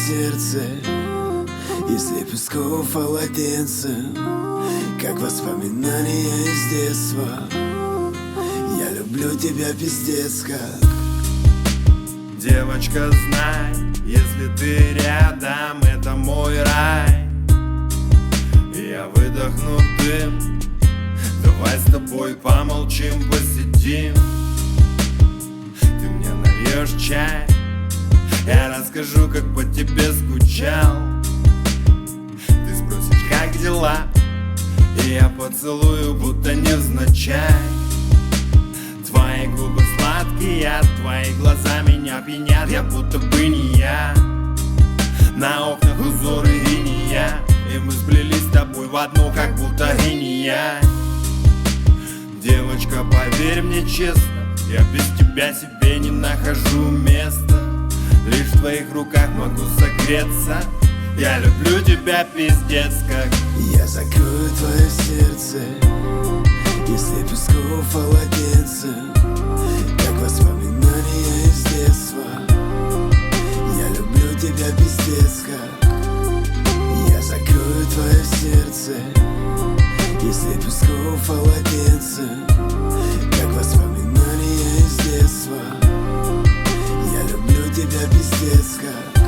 сердце, если песков полотенцем, как воспоминания из детства. Я люблю тебя пиздец как. Девочка, знай, если ты рядом, это мой рай. Я выдохну дым, давай с тобой помолчим, посидим. Ты мне нальешь чай, я расскажу, как по тебе скучал. Ты спросишь, как дела, и я поцелую, будто невзначай. Твои губы сладкие, твои глаза меня пьянят, я будто бы не я. На окнах узоры иния, и мы сплелись с тобой в одну, как будто иния. Девочка, поверь мне честно, я без тебя себе не нахожу места. Лишь в твоих руках могу согреться. Я люблю тебя пиздец как. Я закрою твое сердце, если песков полотенцем, как воспоминания из детства. Я люблю тебя пиздец как. Я закрою твое сердце, если песков полотенцем, как воспоминания из детства. Я люблю тебя пиздец как.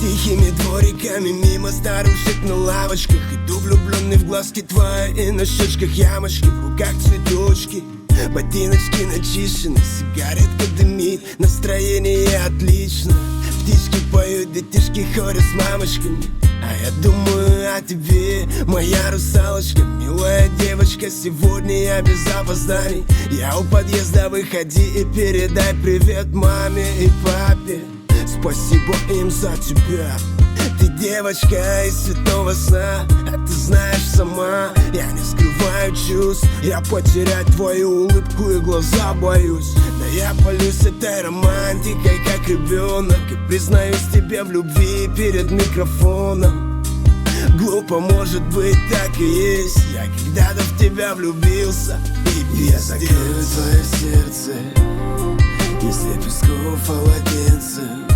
Тихими двориками мимо старушек на лавочках иду, влюбленный в глазки твои и на щечках ямочки, в руках цветочки, ботиночки начищены, сигаретка дымит, настроение отлично. Птички поют, детишки ходят с мамочками, а я думаю о тебе, моя русалочка. Милая девочка, сегодня я без опозданий. Я у подъезда, выходи и передай привет маме и папе. Спасибо им за тебя. Ты девочка из святого сна, а ты знаешь сама, я не скрываю чувств. Я потерять твою улыбку и глаза боюсь. Да я палюсь этой романтикой, как ребенок, и признаюсь тебе в любви перед микрофоном. Глупо, может быть, так и есть. Я когда-то в тебя влюбился, и я закрою твое сердце, если песков полотенцем,